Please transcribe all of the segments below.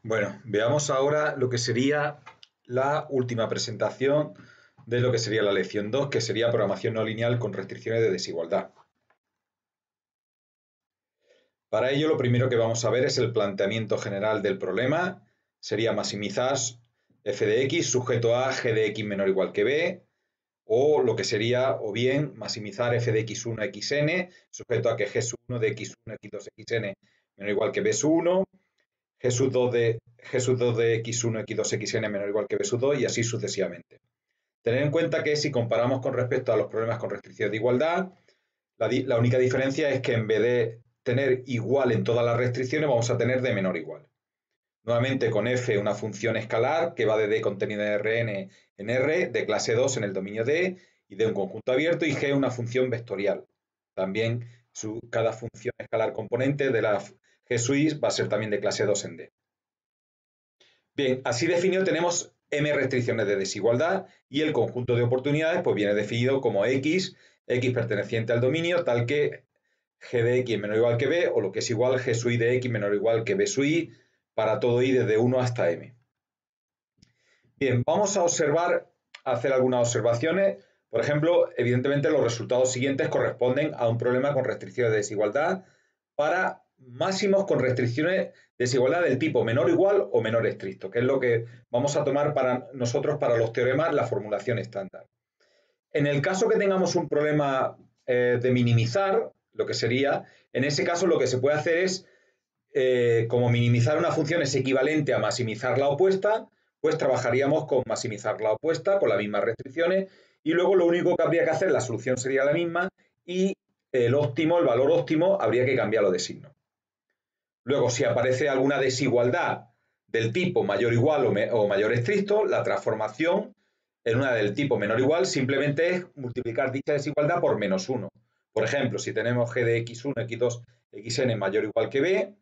Bueno, veamos ahora lo que sería la última presentación de lo que sería la lección 2, que sería programación no lineal con restricciones de desigualdad. Para ello, lo primero que vamos a ver es el planteamiento general del problema. Sería maximizar f de x sujeto a g de x menor o igual que b, o lo que sería, o bien, maximizar f de x1 xn sujeto a que g1 de x1 x2 xn menor o igual que b1, g sub 2 de x1 x2 xn menor o igual que b sub 2 y así sucesivamente. Tener en cuenta que si comparamos con respecto a los problemas con restricciones de igualdad, la única diferencia es que en vez de tener igual en todas las restricciones, vamos a tener de menor igual. Nuevamente con f una función escalar que va de d contenido en Rn en R, de clase 2 en el dominio D y de un conjunto abierto, y g una función vectorial. También cada función escalar componente de la g sub i va a ser también de clase 2 en D. Bien, así definido tenemos m restricciones de desigualdad y el conjunto de oportunidades pues viene definido como x perteneciente al dominio tal que g de x menor o igual que b, o lo que es igual g sub i de x menor o igual que b sub i para todo i desde 1 hasta m. Bien, vamos a hacer algunas observaciones. Por ejemplo, evidentemente los resultados siguientes corresponden a un problema con restricciones de desigualdad para máximos con restricciones de desigualdad del tipo menor o igual o menor estricto, que es lo que vamos a tomar para nosotros para los teoremas la formulación estándar. En el caso que tengamos un problema de minimizar, lo que sería, en ese caso lo que se puede hacer es, como minimizar una función es equivalente a maximizar la opuesta, pues trabajaríamos con maximizar la opuesta, con las mismas restricciones, y luego lo único que habría que hacer, la solución sería la misma, y el valor óptimo, habría que cambiarlo de signo. Luego, si aparece alguna desigualdad del tipo mayor o igual o mayor estricto, la transformación en una del tipo menor o igual simplemente es multiplicar dicha desigualdad por menos 1. Por ejemplo, si tenemos g de x1, x2, xn mayor o igual que b,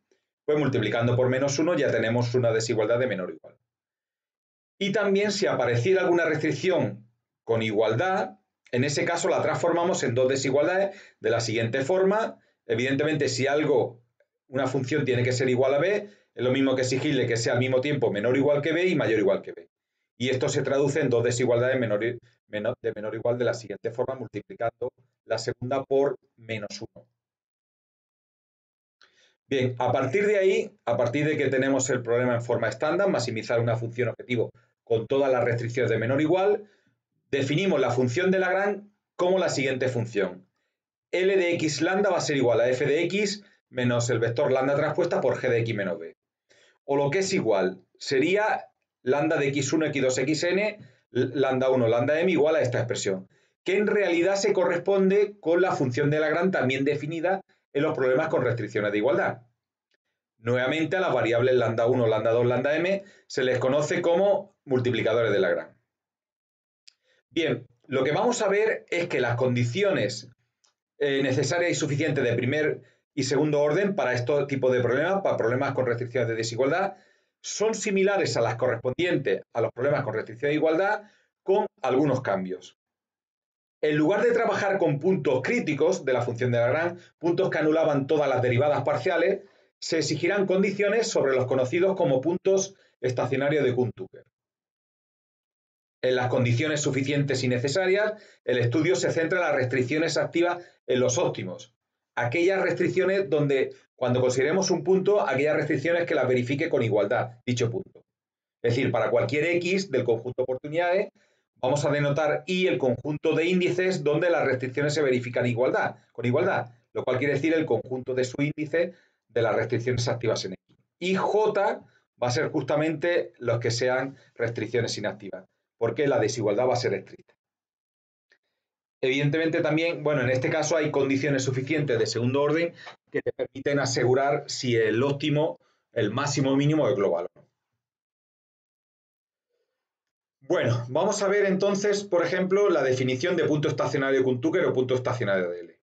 pues multiplicando por menos 1 ya tenemos una desigualdad de menor o igual. Y también si apareciera alguna restricción con igualdad, en ese caso la transformamos en dos desigualdades de la siguiente forma. Evidentemente, si una función tiene que ser igual a b, es lo mismo que exigirle que sea al mismo tiempo menor o igual que b y mayor o igual que b. Y esto se traduce en dos desigualdades de menor o igual de la siguiente forma, multiplicando la segunda por menos 1. Bien, a partir de ahí, a partir de que tenemos el problema en forma estándar, maximizar una función objetivo con todas las restricciones de menor o igual, definimos la función de Lagrange como la siguiente función. L de x lambda va a ser igual a f de x menos el vector lambda transpuesta por g de x menos b. O lo que es igual, sería lambda de x1, x2, xn, lambda 1, lambda m igual a esta expresión, que en realidad se corresponde con la función de Lagrange también definida en los problemas con restricciones de igualdad. Nuevamente a las variables lambda 1, lambda 2, lambda m se les conoce como multiplicadores de Lagrange. Bien, lo que vamos a ver es que las condiciones necesarias y suficientes de primer y segundo orden para este tipo de problemas, para problemas con restricciones de desigualdad, son similares a las correspondientes a los problemas con restricción de igualdad, con algunos cambios. En lugar de trabajar con puntos críticos de la función de Lagrange, puntos que anulaban todas las derivadas parciales, se exigirán condiciones sobre los conocidos como puntos estacionarios de Kuhn-Tucker. En las condiciones suficientes y necesarias, el estudio se centra en las restricciones activas en los óptimos. Aquellas restricciones donde, cuando consideremos un punto, aquellas restricciones que las verifique con igualdad, dicho punto. Es decir, para cualquier x del conjunto de oportunidades, vamos a denotar y el conjunto de índices donde las restricciones se verifican con igualdad, lo cual quiere decir el conjunto de su índice de las restricciones activas en x. Y j va a ser justamente los que sean restricciones inactivas, porque la desigualdad va a ser estricta. Evidentemente también, bueno, en este caso hay condiciones suficientes de segundo orden que te permiten asegurar si el óptimo, el máximo mínimo es global o no. Bueno, vamos a ver entonces, por ejemplo, la definición de punto estacionario de Kuhn-Tucker o punto estacionario de L.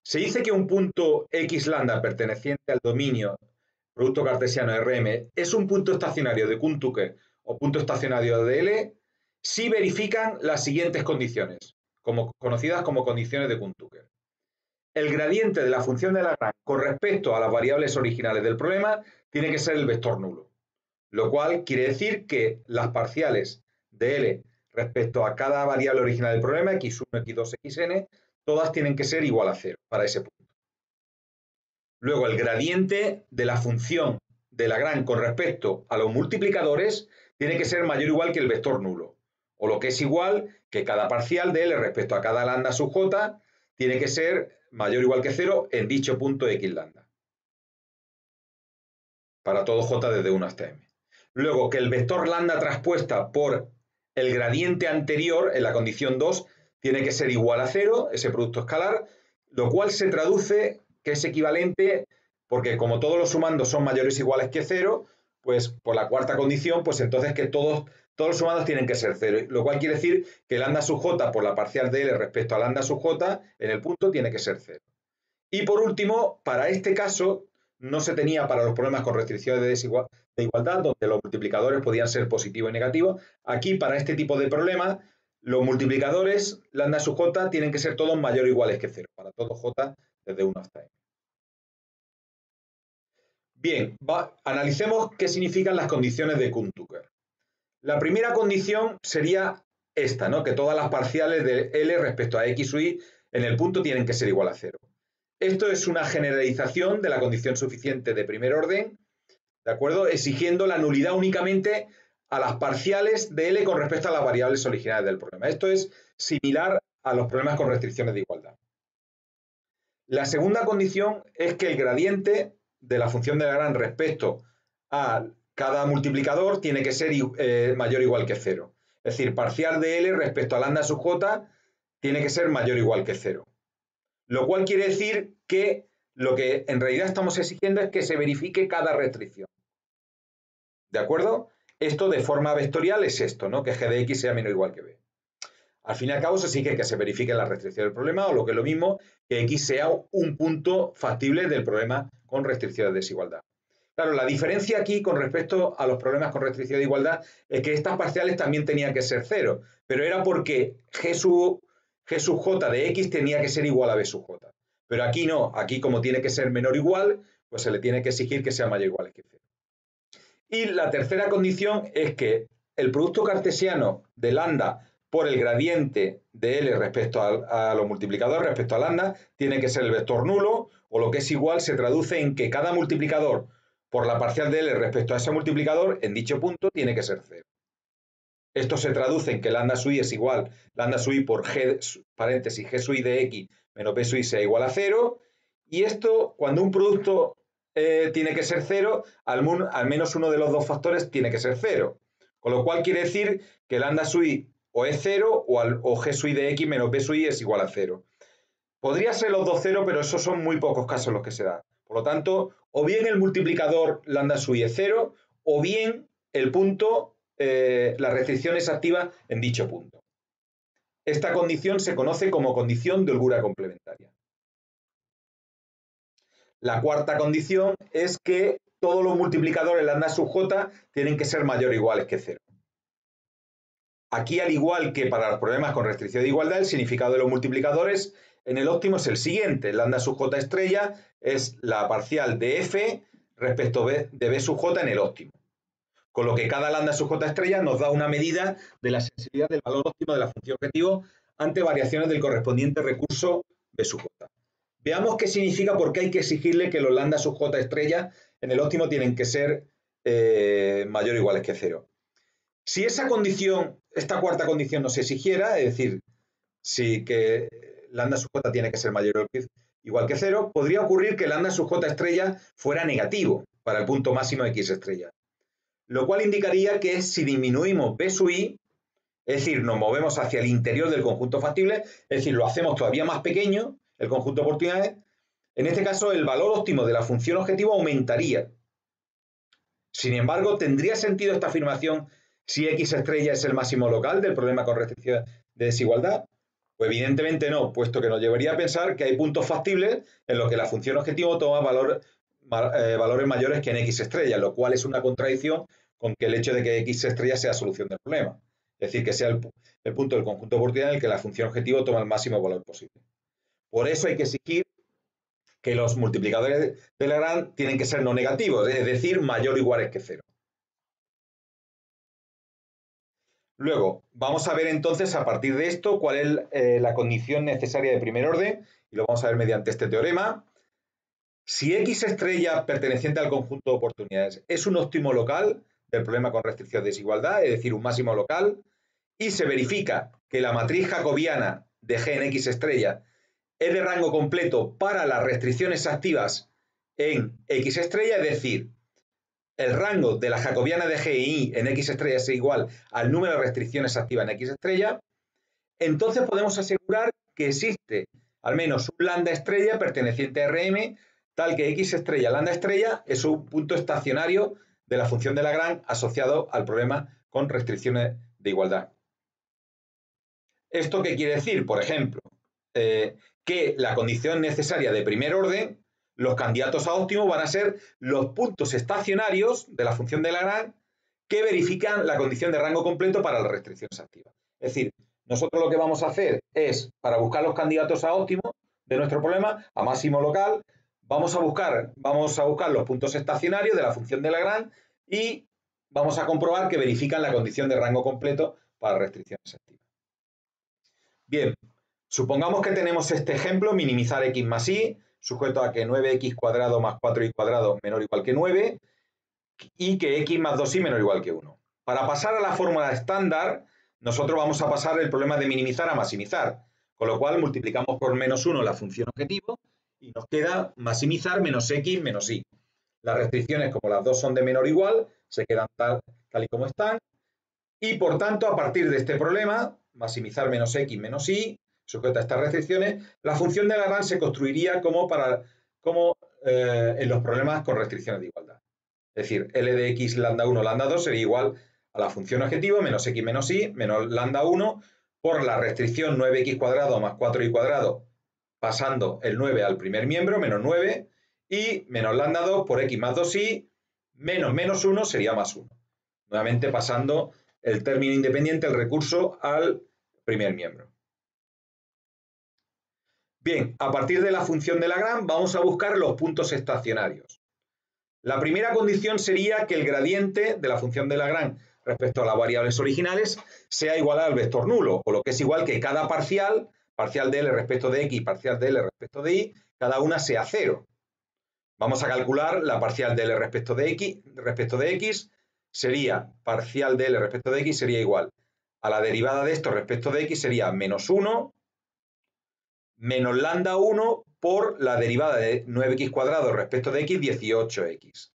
Se dice que un punto x lambda perteneciente al dominio producto cartesiano Rm es un punto estacionario de Kuhn-Tucker o punto estacionario de L si verifican las siguientes condiciones, conocidas como condiciones de Kuhn-Tucker. El gradiente de la función de Lagrange con respecto a las variables originales del problema tiene que ser el vector nulo. lo cual quiere decir que las parciales de L respecto a cada variable original del problema, x1, x2, xn, todas tienen que ser igual a 0 para ese punto. Luego, el gradiente de la función de Lagrange con respecto a los multiplicadores tiene que ser mayor o igual que el vector nulo, o lo que es igual que cada parcial de L respecto a cada lambda sub j tiene que ser mayor o igual que 0 en dicho punto x lambda, para todo j desde 1 hasta m. Luego, que el vector lambda traspuesta por el gradiente anterior en la condición 2 tiene que ser igual a 0, ese producto escalar, lo cual se traduce que es equivalente, porque como todos los sumandos son mayores o iguales que 0, pues por la cuarta condición, pues entonces que todos los sumandos tienen que ser 0, lo cual quiere decir que lambda sub j por la parcial de L respecto a lambda sub j en el punto tiene que ser 0. Y por último, para este caso, no se tenía para los problemas con restricciones de igualdad, donde los multiplicadores podían ser positivos y negativos. Aquí, para este tipo de problemas, los multiplicadores lambda sub j tienen que ser todos mayores o iguales que 0, para todo j desde 1 hasta m. Bien, analicemos qué significan las condiciones de Kuhn-Tucker. La primera condición sería esta, ¿no? Que todas las parciales de L respecto a x o y en el punto tienen que ser igual a 0. Esto es una generalización de la condición suficiente de primer orden, ¿de acuerdo? Exigiendo la nulidad únicamente a las parciales de L con respecto a las variables originales del problema. Esto es similar a los problemas con restricciones de igualdad. La segunda condición es que el gradiente de la función de Lagrange respecto a cada multiplicador tiene que ser mayor o igual que 0. Es decir, parcial de L respecto a lambda sub j tiene que ser mayor o igual que 0. Lo cual quiere decir que lo que en realidad estamos exigiendo es que se verifique cada restricción. ¿De acuerdo? Esto de forma vectorial es esto, ¿no? Que g de x sea menor o igual que b. Al fin y al cabo se exige que se verifique la restricción del problema, o lo que es lo mismo, que x sea un punto factible del problema con restricción de desigualdad. Claro, la diferencia aquí con respecto a los problemas con restricción de igualdad es que estas parciales también tenían que ser 0, pero era porque g sub j de x tenía que ser igual a b sub j. Pero aquí no, aquí como tiene que ser menor o igual, pues se le tiene que exigir que sea mayor o igual que 0. Y la tercera condición es que el producto cartesiano de lambda por el gradiente de L respecto a los multiplicadores respecto a lambda tiene que ser el vector nulo, o lo que es igual se traduce en que cada multiplicador por la parcial de L respecto a ese multiplicador en dicho punto tiene que ser 0. Esto se traduce en que lambda sub i es igual, lambda sub i por g, paréntesis, g sub i de x menos b sub i sea igual a 0, y esto, cuando un producto tiene que ser 0, al menos uno de los dos factores tiene que ser 0. Con lo cual quiere decir que lambda sub i o es 0 o g sub i de x menos b sub i es igual a 0. Podría ser los dos 0, pero esos son muy pocos casos los que se dan. Por lo tanto, o bien el multiplicador lambda sub i es 0, o bien el punto, la restricción es activa en dicho punto. Esta condición se conoce como condición de holgura complementaria. La cuarta condición es que todos los multiplicadores lambda sub j tienen que ser mayor o iguales que 0. Aquí, al igual que para los problemas con restricción de igualdad, el significado de los multiplicadores en el óptimo es el siguiente. Lambda sub j estrella es la parcial de f respecto de b sub j en el óptimo. Con lo que cada lambda sub j estrella nos da una medida de la sensibilidad del valor óptimo de la función objetivo ante variaciones del correspondiente recurso b sub j. Veamos qué significa, por qué hay que exigirle que los lambda sub j estrella en el óptimo tienen que ser mayor o iguales que 0. Si esa condición, esta cuarta condición no se exigiera, es decir, si que lambda sub j tiene que ser mayor o igual que 0, podría ocurrir que lambda sub j estrella fuera negativo para el punto máximo de x estrella. Lo cual indicaría que si disminuimos b sub i, es decir, nos movemos hacia el interior del conjunto factible, es decir, lo hacemos todavía más pequeño, el conjunto de oportunidades, en este caso el valor óptimo de la función objetivo aumentaría. Sin embargo, ¿tendría sentido esta afirmación si x estrella es el máximo local del problema con restricción de desigualdad? Pues evidentemente no, puesto que nos llevaría a pensar que hay puntos factibles en los que la función objetivo toma valores mayores que en x estrella, lo cual es una contradicción con que el hecho de que x estrella sea solución del problema. Es decir, que sea el punto del conjunto de oportunidad en el que la función objetivo toma el máximo valor posible. Por eso hay que exigir que los multiplicadores de Lagrange tienen que ser no negativos, es decir, mayor o iguales que 0. Luego, vamos a ver entonces a partir de esto cuál es la condición necesaria de primer orden, y lo vamos a ver mediante este teorema. Si X estrella perteneciente al conjunto de oportunidades es un óptimo local del problema con restricción de desigualdad, es decir, un máximo local, y se verifica que la matriz jacobiana de G en X estrella es de rango completo para las restricciones activas en X estrella, es decir, el rango de la jacobiana de G y I en X estrella es igual al número de restricciones activas en X estrella, entonces podemos asegurar que existe al menos un lambda estrella perteneciente a Rm, tal que X estrella lambda estrella es un punto estacionario de la función de Lagrange asociado al problema con restricciones de igualdad. ¿Esto qué quiere decir? Por ejemplo, que la condición necesaria de primer orden, los candidatos a óptimo van a ser los puntos estacionarios de la función de Lagrange que verifican la condición de rango completo para las restricciones activas. Es decir, nosotros lo que vamos a hacer es, para buscar los candidatos a óptimo de nuestro problema, a máximo local, vamos a buscar los puntos estacionarios de la función de Lagrange y vamos a comprobar que verifican la condición de rango completo para restricciones activas. Bien, supongamos que tenemos este ejemplo, minimizar x más y, sujeto a que 9x cuadrado más 4y cuadrado menor o igual que 9, y que x más 2y menor o igual que 1. Para pasar a la fórmula estándar, nosotros vamos a pasar el problema de minimizar a maximizar, con lo cual multiplicamos por menos 1 la función objetivo y nos queda maximizar menos x menos y. Las restricciones, como las dos son de menor o igual, se quedan tal y como están, y por tanto, a partir de este problema, maximizar menos x menos y, sujeto a estas restricciones, la función de Lagrange se construiría como en los problemas con restricciones de igualdad. Es decir, L de x lambda 1 lambda 2 sería igual a la función objetivo menos x menos y menos lambda 1 por la restricción 9x cuadrado más 4y cuadrado pasando el 9 al primer miembro, menos 9, y menos lambda 2 por x más 2y menos menos 1 sería más 1. Nuevamente pasando el término independiente, el recurso, al primer miembro. Bien, a partir de la función de Lagrange vamos a buscar los puntos estacionarios. La primera condición sería que el gradiente de la función de Lagrange respecto a las variables originales sea igual al vector nulo, o lo que es igual que cada parcial de L respecto de X y parcial de L respecto de Y, cada una sea 0. Vamos a calcular la parcial de L respecto de X, sería parcial de L respecto de X sería igual a la derivada de esto respecto de X sería menos 1 menos lambda 1 por la derivada de 9x cuadrado respecto de X, 18x.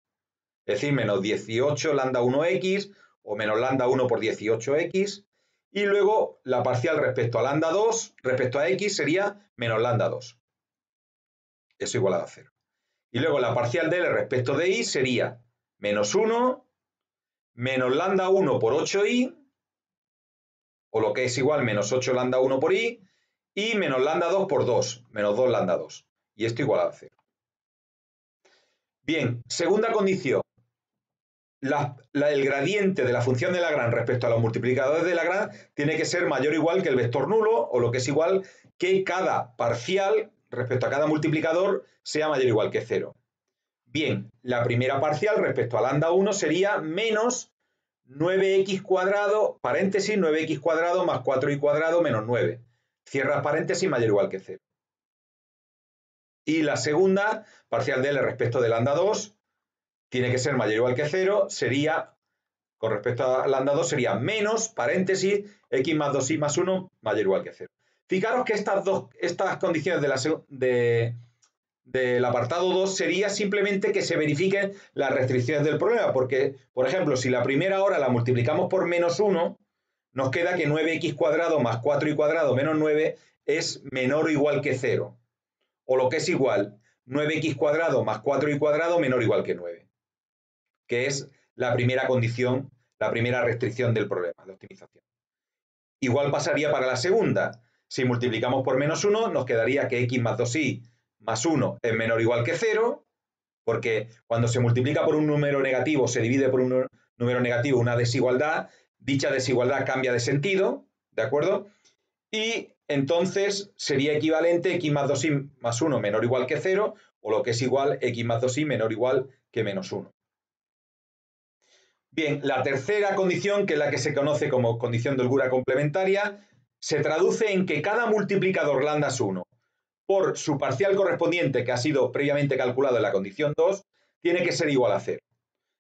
Es decir, menos 18 lambda 1x o menos lambda 1 por 18x. Y luego la parcial respecto a lambda 2, respecto a X, sería menos lambda 2. Eso igualado a 0. Y luego la parcial de L respecto de Y sería menos 1 menos lambda 1 por 8y, o lo que es igual menos 8 lambda 1 por y, y menos lambda 2 por 2, menos 2 lambda 2. Y esto igual a 0. Bien, segunda condición. El gradiente de la función de Lagrange respecto a los multiplicadores de Lagrange tiene que ser mayor o igual que el vector nulo, o lo que es igual que cada parcial respecto a cada multiplicador sea mayor o igual que 0. Bien, la primera parcial respecto a lambda 1 sería menos 9x cuadrado, paréntesis, 9x cuadrado más 4y cuadrado menos 9. Cierras paréntesis, mayor o igual que 0. Y la segunda parcial de L respecto de lambda 2 tiene que ser mayor o igual que 0, sería, con respecto a lambda 2, sería menos, paréntesis, x más 2y más 1 mayor o igual que 0. Fijaros que estas condiciones del apartado 2 sería simplemente que se verifiquen las restricciones del problema, porque, por ejemplo, si la primera hora la multiplicamos por menos 1, nos queda que 9x cuadrado más 4y cuadrado menos 9 es menor o igual que 0. O lo que es igual, 9x cuadrado más 4y cuadrado menor o igual que 9. Que es la primera condición, la primera restricción del problema de optimización. Igual pasaría para la segunda. Si multiplicamos por menos 1, nos quedaría que x más 2y más 1 es menor o igual que 0, porque cuando se multiplica por un número negativo, se divide por un número negativo, una desigualdad, dicha desigualdad cambia de sentido, ¿de acuerdo? Y entonces sería equivalente x más 2y más 1 menor o igual que 0, o lo que es igual x más 2y menor o igual que menos 1. Bien, la tercera condición, que es la que se conoce como condición de holgura complementaria, se traduce en que cada multiplicador lambda1 por su parcial correspondiente, que ha sido previamente calculado en la condición 2, tiene que ser igual a 0.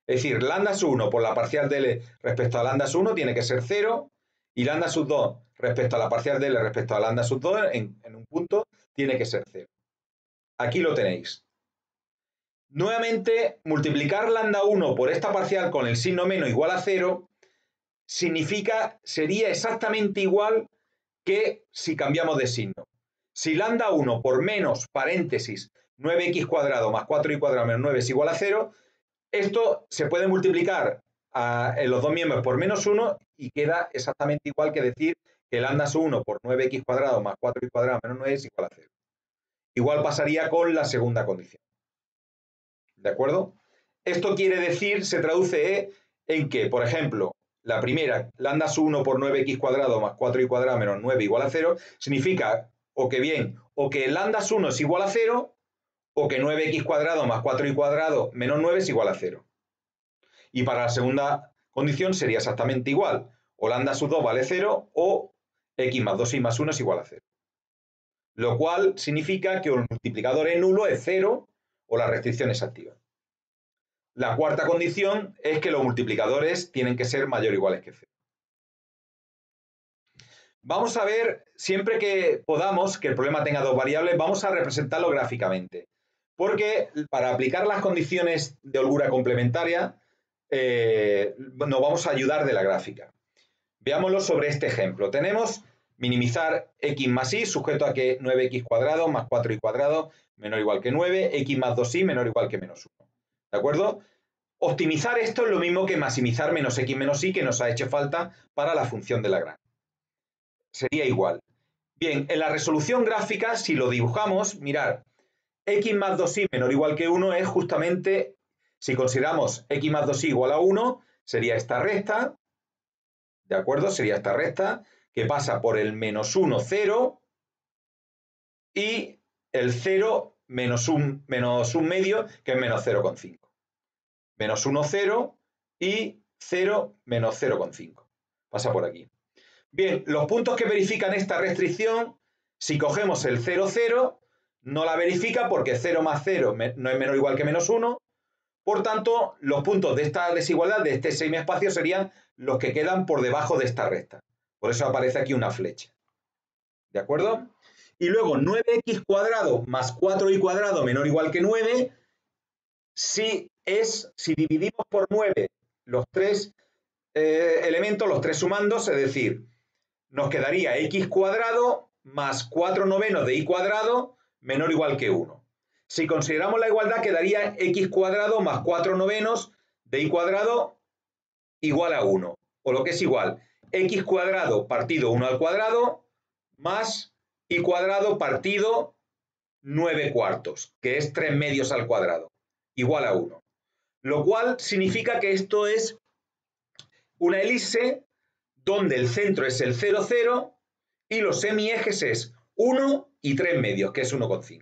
Es decir, lambda1 por la parcial de L respecto a lambda1 tiene que ser 0 y lambda2 respecto a la parcial de L respecto a lambda2 en un punto tiene que ser 0. Aquí lo tenéis. Nuevamente, multiplicar lambda1 por esta parcial con el signo menos igual a 0 sería exactamente igual que si cambiamos de signo. Si lambda1 por menos paréntesis 9x cuadrado más 4y cuadrado menos 9 es igual a 0, esto se puede multiplicar en los dos miembros por menos 1 y queda exactamente igual que decir que lambda1 por 9x cuadrado más 4y cuadrado menos 9 es igual a 0. Igual pasaría con la segunda condición. ¿De acuerdo? Esto quiere decir, se traduce en que, por ejemplo, la primera, lambda1 por 9x cuadrado más 4y cuadrado menos 9 igual a 0, significa o que bien, o que lambda1 es igual a 0, o que 9x cuadrado más 4y cuadrado menos 9 es igual a 0. Y para la segunda condición sería exactamente igual, o lambda sub 2 vale 0, o x más 2y más 1 es igual a 0. Lo cual significa que el multiplicador es nulo, es 0, o la restricción es activa. La cuarta condición es que los multiplicadores tienen que ser mayor o iguales que 0. Vamos a ver, siempre que podamos, que el problema tenga dos variables, vamos a representarlo gráficamente. Porque para aplicar las condiciones de holgura complementaria, nos vamos a ayudar de la gráfica. Veámoslo sobre este ejemplo. Tenemos minimizar x más y, sujeto a que 9x cuadrado más 4y cuadrado menor o igual que 9, x más 2y menor o igual que menos 1. ¿De acuerdo? Optimizar esto es lo mismo que maximizar menos x menos y, que nos ha hecho falta para la función de Lagrange. Sería igual. Bien, en la resolución gráfica, si lo dibujamos, mirad, x más 2y menor o igual que 1 es justamente, si consideramos x más 2y igual a 1, sería esta recta, ¿de acuerdo? Sería esta recta que pasa por el menos 1, 0 y el 0 menos un medio, que es menos 0,5. Menos 1, 0 y 0 menos 0,5. Pasa por aquí. Bien, los puntos que verifican esta restricción, si cogemos el 0, 0, no la verifica porque 0 más 0 no es menor o igual que menos 1. Por tanto, los puntos de esta desigualdad, de este semiespacio, serían los que quedan por debajo de esta recta. Por eso aparece aquí una flecha. ¿De acuerdo? Y luego 9x cuadrado más 4y cuadrado menor o igual que 9, si dividimos por 9 los tres elementos, los tres sumandos, es decir, nos quedaría x cuadrado más 4 novenos de y cuadrado menor o igual que 1. Si consideramos la igualdad, quedaría x cuadrado más 4 novenos de y cuadrado igual a 1. O lo que es igual, x cuadrado partido 1 al cuadrado más y cuadrado partido 9 cuartos, que es 3 medios al cuadrado, igual a 1. Lo cual significa que esto es una elipse donde el centro es el 0, 0 y los semiejes es 1 y 3 medios, que es 1,5.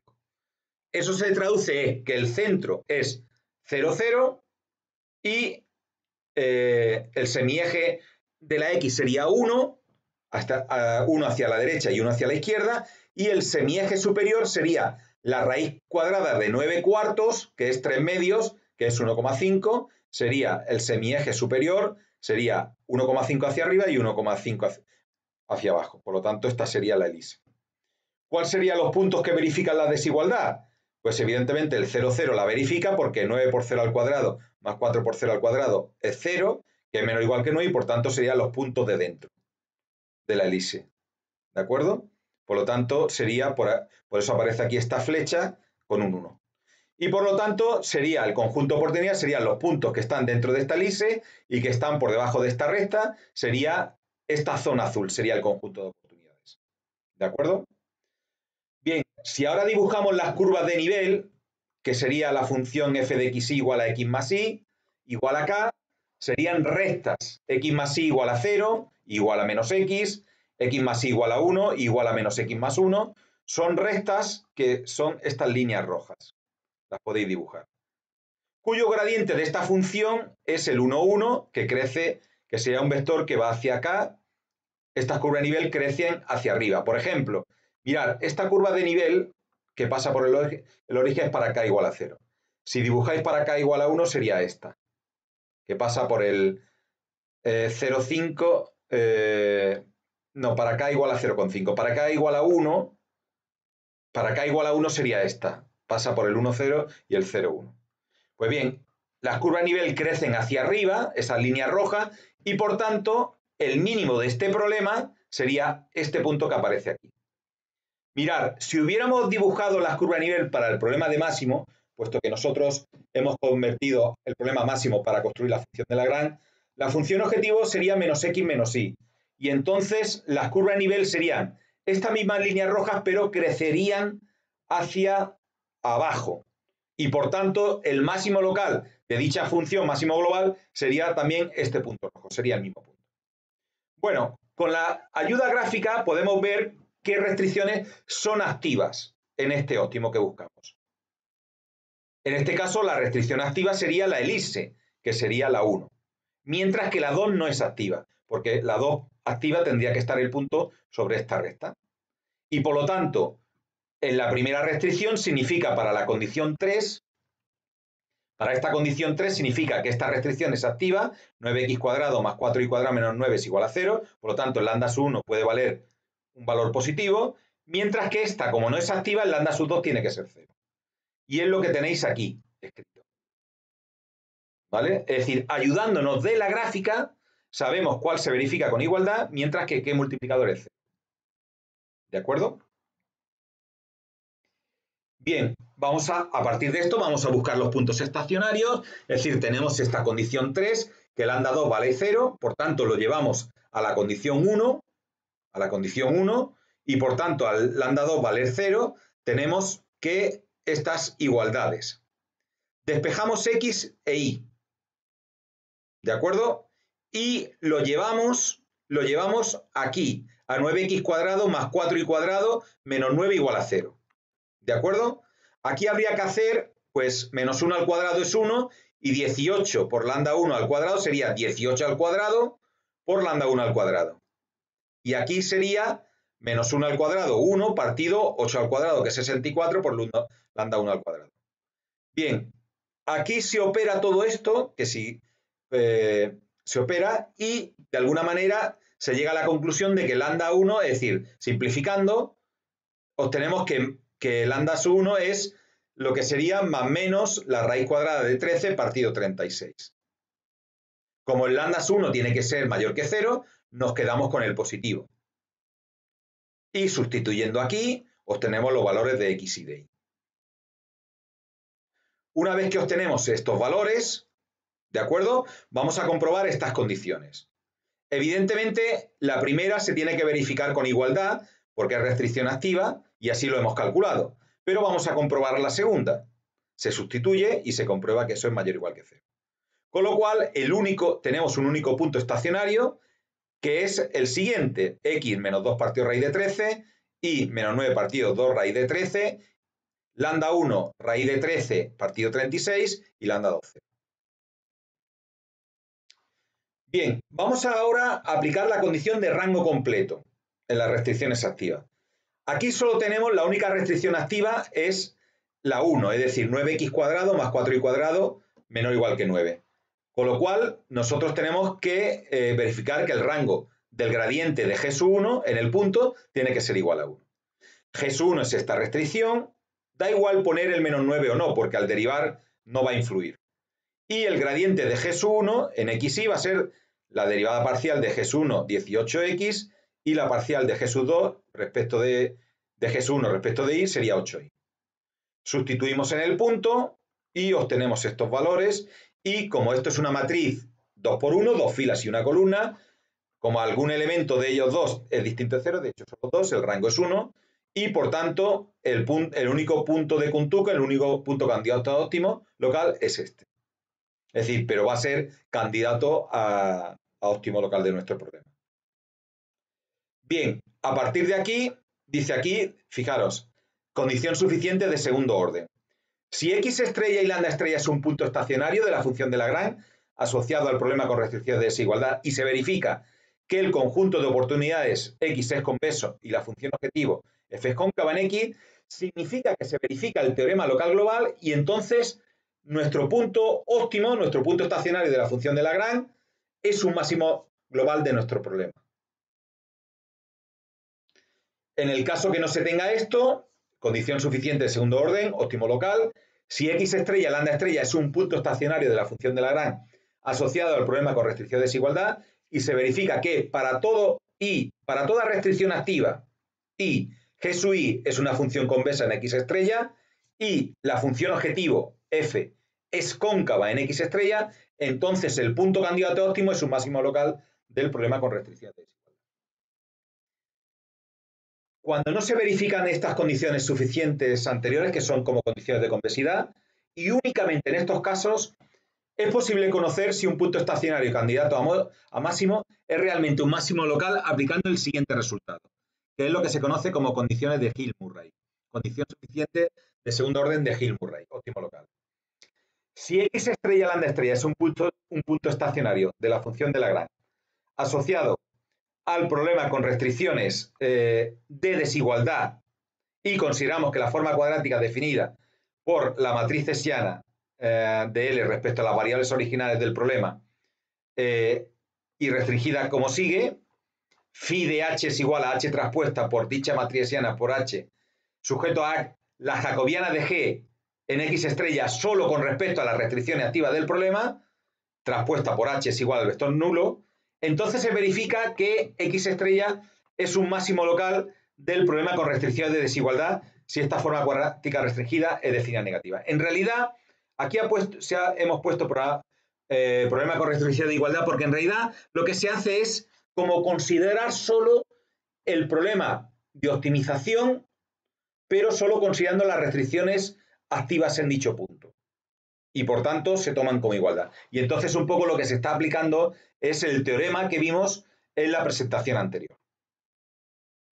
Eso se traduce en que el centro es 0, 0 y el semieje de la x sería 1, uno hacia la derecha y uno hacia la izquierda, y el semieje superior sería la raíz cuadrada de 9 cuartos, que es 3 medios, que es 1,5, sería el semieje superior, sería 1,5 hacia arriba y 1,5 hacia abajo. Por lo tanto, esta sería la elipse. ¿Cuáles serían los puntos que verifican la desigualdad? Pues evidentemente el 0, 0 la verifica porque 9 por 0 al cuadrado más 4 por 0 al cuadrado es 0, que es menor o igual que 9 y por tanto serían los puntos de dentro de la elipse. ¿De acuerdo? Por lo tanto, sería, por eso aparece aquí esta flecha con un 1. Y por lo tanto, sería el conjunto de oportunidades, serían los puntos que están dentro de esta elipse y que están por debajo de esta recta, sería esta zona azul, sería el conjunto de oportunidades. ¿De acuerdo? Bien, si ahora dibujamos las curvas de nivel, que sería la función f de x igual a x más y, igual a k, serían rectas. X más y igual a 0, igual a menos x más y igual a 1, igual a menos x más 1. Son rectas que son estas líneas rojas. Las podéis dibujar. cuyo gradiente de esta función es el 1, 1, que crece, que sería un vector que va hacia acá. Estas curvas de nivel crecen hacia arriba. Por ejemplo, mirad, esta curva de nivel que pasa por el origen es para k igual a 0. Si dibujáis para k igual a 1 sería esta, que pasa por el 0,5, no, para k igual a 0,5. Para k igual a 1, sería esta, pasa por el 1, 0 y el 0, 1. Pues bien, las curvas de nivel crecen hacia arriba, esas líneas rojas, y por tanto, el mínimo de este problema sería este punto que aparece aquí. Mirad, si hubiéramos dibujado las curvas de nivel para el problema de máximo, puesto que nosotros hemos convertido el problema máximo para construir la función de Lagrange, la función objetivo sería menos x menos y. Y entonces las curvas de nivel serían estas mismas líneas rojas, pero crecerían hacia abajo. Y por tanto, el máximo local de dicha función máximo global sería también este punto rojo, sería el mismo punto. Bueno, con la ayuda gráfica podemos ver qué restricciones son activas en este óptimo que buscamos. En este caso, la restricción activa sería la elipse, que sería la 1, mientras que la 2 no es activa, porque la 2 activa tendría que estar el punto sobre esta recta. Y por lo tanto, en la primera restricción significa para la condición 3, para esta condición 3 significa que esta restricción es activa, 9x² más 4y² menos 9 es igual a 0, por lo tanto el lambda sub 1 puede valer un valor positivo, mientras que esta, como no es activa, el lambda sub 2 tiene que ser 0. Y es lo que tenéis aquí escrito. ¿Vale? Es decir, ayudándonos de la gráfica, sabemos cuál se verifica con igualdad, mientras que qué multiplicador es 0. ¿De acuerdo? Bien, a partir de esto vamos a buscar los puntos estacionarios, es decir, tenemos esta condición 3, que lambda 2 vale 0, por tanto lo llevamos a la condición 1, y por tanto al lambda 2 valer 0, tenemos que estas igualdades. Despejamos x e y, ¿de acuerdo? Y lo llevamos aquí, a 9x² más 4y² menos 9 igual a 0. ¿De acuerdo? Aquí habría que hacer, pues, menos 1 al cuadrado es 1, y 18 por lambda 1 al cuadrado sería 18 al cuadrado por lambda 1 al cuadrado. Y aquí sería menos 1 al cuadrado, 1, partido 8 al cuadrado, que es 64, por lambda 1 al cuadrado. Bien, aquí se opera todo esto, que sí se opera, y de alguna manera se llega a la conclusión de que lambda 1, es decir, simplificando, obtenemos que lambda sub 1 es lo que sería más menos la raíz cuadrada de 13 partido 36. Como el lambda sub 1 tiene que ser mayor que 0, nos quedamos con el positivo. Y sustituyendo aquí, obtenemos los valores de x y de y. Una vez que obtenemos estos valores, ¿de acuerdo? Vamos a comprobar estas condiciones. Evidentemente, la primera se tiene que verificar con igualdad, porque es restricción activa, y así lo hemos calculado. Pero vamos a comprobar la segunda. Se sustituye y se comprueba que eso es mayor o igual que 0. Con lo cual, tenemos un único punto estacionario, que es el siguiente: x menos 2 partido raíz de 13, y menos 9 partido 2 raíz de 13, lambda 1 raíz de 13 partido 36 y lambda 12. Bien, vamos ahora a aplicar la condición de rango completo en las restricciones activas. Aquí solo tenemos, la única restricción activa es la 1, es decir, 9x² más 4y² menor o igual que 9. Con lo cual, nosotros tenemos que verificar que el rango del gradiente de g sub 1 en el punto tiene que ser igual a 1. G sub 1 es esta restricción, da igual poner el menos 9 o no, porque al derivar no va a influir. Y el gradiente de g sub 1 en xy va a ser la derivada parcial de g sub 1, 18x, y la parcial de g sub 2 respecto de g sub 1 respecto de y sería 8y. Sustituimos en el punto y obtenemos estos valores, y como esto es una matriz 2 por 1, dos filas y una columna, como algún elemento de ellos dos es distinto de 0, de hecho son 2, el rango es 1, y por tanto el único punto de Kuntke, el único punto candidato a óptimo local es este. Es decir, pero va a ser candidato a óptimo local de nuestro problema. Bien, a partir de aquí, dice aquí, fijaros, condición suficiente de segundo orden. Si X estrella y lambda estrella es un punto estacionario de la función de Lagrange asociado al problema con restricción de desigualdad y se verifica que el conjunto de oportunidades X es convexo y la función objetivo F es cóncava en X, significa que se verifica el teorema local global y entonces nuestro punto óptimo, nuestro punto estacionario de la función de Lagrange, es un máximo global de nuestro problema. En el caso que no se tenga esto, condición suficiente de segundo orden, óptimo local, si X estrella, lambda estrella es un punto estacionario de la función de Lagrange asociado al problema con restricción de desigualdad y se verifica que para todo I, para toda restricción activa I, G sub I es una función convexa en X estrella y la función objetivo F es cóncava en X estrella, entonces el punto candidato óptimo es un máximo local del problema con restricción de desigualdad. Cuando no se verifican estas condiciones suficientes anteriores, que son como condiciones de convexidad, y únicamente en estos casos, es posible conocer si un punto estacionario candidato a máximo es realmente un máximo local aplicando el siguiente resultado, que es lo que se conoce como condiciones de Hill-Murray. Condición suficiente de segundo orden de Hill-Murray, óptimo local. Si X estrella lambda estrella es un punto estacionario de la función de Lagrange asociado al problema con restricciones de desigualdad y consideramos que la forma cuadrática definida por la matriz hessiana de L respecto a las variables originales del problema y restringida como sigue, phi de H es igual a H transpuesta por dicha matriz hessiana por H sujeto a la jacobiana de G en X estrella solo con respecto a las restricciones activas del problema, transpuesta por H es igual al vector nulo, entonces se verifica que X estrella es un máximo local del problema con restricciones de desigualdad si esta forma cuadrática restringida es definida negativa. En realidad, aquí hemos puesto problema con restricción de igualdad porque en realidad lo que se hace es como considerar solo el problema de optimización, pero solo considerando las restricciones activas en dicho punto. Y por tanto se toman como igualdad. Y entonces un poco lo que se está aplicando es el teorema que vimos en la presentación anterior.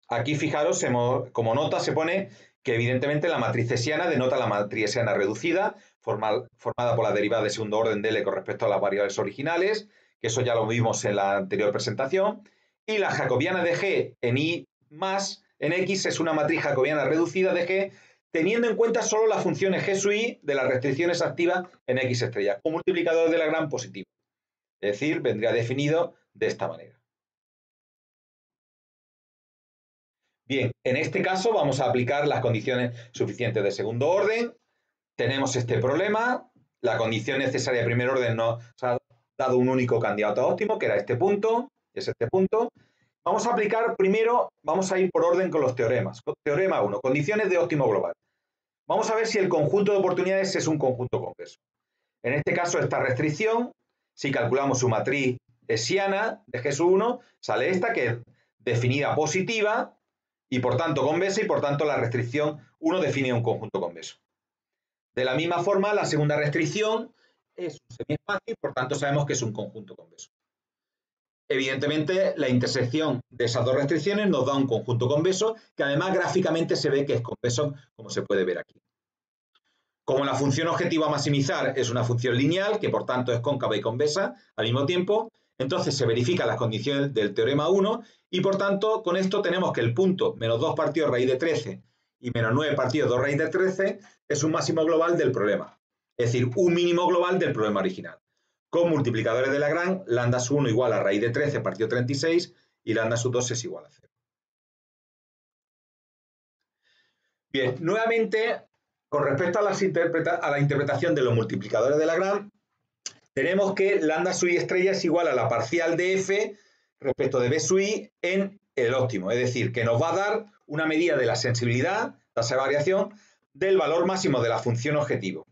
Aquí fijaros, como nota se pone que evidentemente la matriz hessiana denota la matriz hessiana reducida, formada por la derivada de segundo orden de L con respecto a las variables originales, que eso ya lo vimos en la anterior presentación, y la jacobiana de G en I más en X es una matriz jacobiana reducida de G teniendo en cuenta solo las funciones G sub I de las restricciones activas en X estrella, con multiplicador de Lagrange positivo. Es decir, vendría definido de esta manera. Bien, en este caso vamos a aplicar las condiciones suficientes de segundo orden. Tenemos este problema. La condición necesaria de primer orden nos ha dado un único candidato óptimo, que era este punto, es este punto. Vamos a aplicar primero, vamos a ir por orden con los teoremas. Teorema 1, condiciones de óptimo global. Vamos a ver si el conjunto de oportunidades es un conjunto convexo. En este caso, esta restricción, si calculamos su matriz hessiana de G sub 1, sale esta que es definida positiva y por tanto convexa y por tanto la restricción 1 define un conjunto convexo. De la misma forma, la segunda restricción es un semiespacio y por tanto sabemos que es un conjunto convexo. Evidentemente, la intersección de esas dos restricciones nos da un conjunto convexo que además gráficamente se ve que es convexo, como se puede ver aquí. Como la función objetivo a maximizar es una función lineal, que por tanto es cóncava y convexa al mismo tiempo, entonces se verifican las condiciones del teorema 1 y por tanto con esto tenemos que el punto menos 2 partido raíz de 13 y menos 9 partido 2 raíz de 13 es un máximo global del problema, es decir, un mínimo global del problema original. Con multiplicadores de Lagrange, lambda sub 1 igual a raíz de 13 partido 36 y lambda sub 2 es igual a 0. Bien, nuevamente, con respecto a la interpretación de los multiplicadores de Lagrange, tenemos que lambda sub i estrella es igual a la parcial de f respecto de b sub i en el óptimo, es decir, que nos va a dar una medida de la sensibilidad, tasa de variación, del valor máximo de la función objetivo,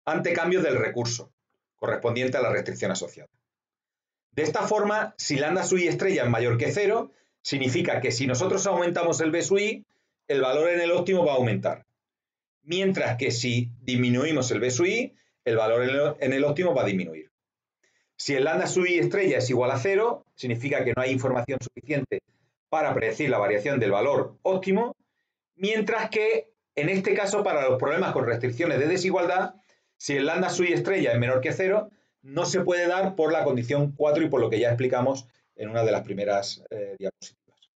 ante cambios del recurso, correspondiente a la restricción asociada. De esta forma, si lambda sub i estrella es mayor que 0, significa que si nosotros aumentamos el b sub i, el valor en el óptimo va a aumentar. Mientras que si disminuimos el b sub i, el valor en el óptimo va a disminuir. Si el lambda sub i estrella es igual a 0, significa que no hay información suficiente para predecir la variación del valor óptimo, mientras que En este caso, para los problemas con restricciones de desigualdad, si el lambda sui estrella es menor que 0, no se puede dar por la condición 4 y por lo que ya explicamos en una de las primeras diapositivas.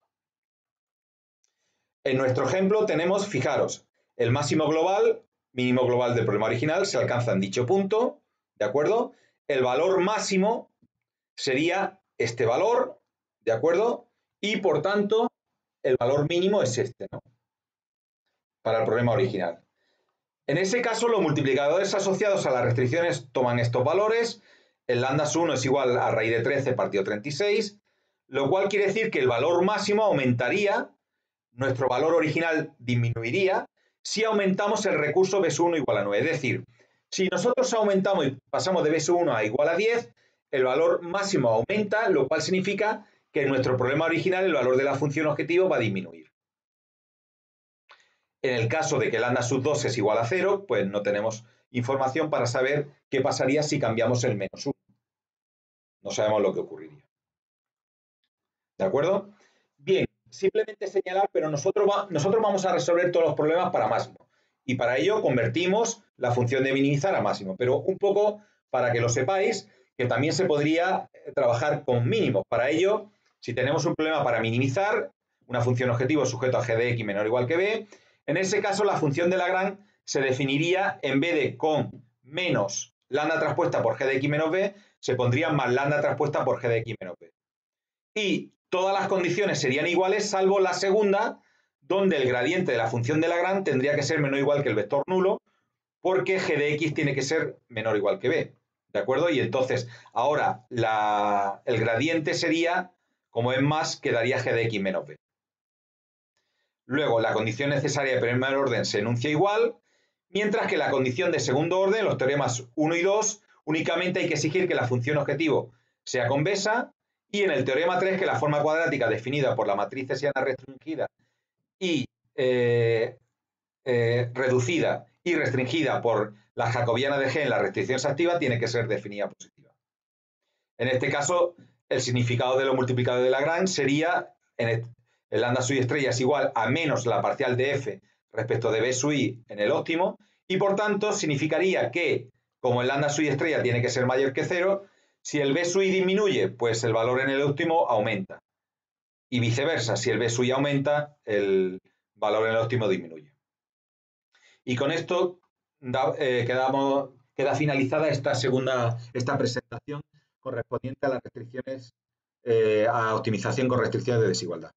En nuestro ejemplo tenemos, fijaros, el máximo global, mínimo global del problema original se alcanza en dicho punto, ¿de acuerdo? El valor máximo sería este valor, ¿de acuerdo? Y por tanto, el valor mínimo es este, ¿no? Para el problema original. En ese caso, los multiplicadores asociados a las restricciones toman estos valores. El lambda 1 es igual a raíz de 13 partido 36, lo cual quiere decir que el valor máximo aumentaría, nuestro valor original disminuiría, si aumentamos el recurso B1 igual a 9. Es decir, si nosotros aumentamos y pasamos de B1 a igual a 10, el valor máximo aumenta, lo cual significa que en nuestro problema original el valor de la función objetivo va a disminuir. En el caso de que lambda sub 2 es igual a 0, pues no tenemos información para saber qué pasaría si cambiamos el menos 1. No sabemos lo que ocurriría. ¿De acuerdo? Bien, simplemente señalar, pero nosotros vamos a resolver todos los problemas para máximo. Y para ello convertimos la función de minimizar a máximo. Pero un poco para que lo sepáis, que también se podría trabajar con mínimos. Para ello, si tenemos un problema para minimizar, una función objetivo sujeto a g de x menor o igual que b, en ese caso la función de Lagrange se definiría, en vez de con menos lambda transpuesta por g de x menos b, se pondría más lambda transpuesta por g de x menos b. Y todas las condiciones serían iguales, salvo la segunda, donde el gradiente de la función de Lagrange tendría que ser menor o igual que el vector nulo, porque g de x tiene que ser menor o igual que b. ¿De acuerdo? Y entonces, ahora el gradiente sería, como es más, quedaría g de x menos b. Luego, la condición necesaria de primer orden se enuncia igual, mientras que la condición de segundo orden, los teoremas 1 y 2, únicamente hay que exigir que la función objetivo sea convexa, y en el teorema 3 que la forma cuadrática definida por la matriz hessiana restringida y reducida y restringida por la jacobiana de G en la restricción activa tiene que ser definida positiva. En este caso, el significado de los multiplicadores de Lagrange sería el lambda sui estrella es igual a menos la parcial de f respecto de b sui en el óptimo, y por tanto significaría que, como el lambda sui estrella tiene que ser mayor que 0, si el b sui disminuye, pues el valor en el óptimo aumenta. Y viceversa, si el b sui aumenta, el valor en el óptimo disminuye. Y con esto queda finalizada esta presentación correspondiente a las restricciones, a optimización con restricciones de desigualdad.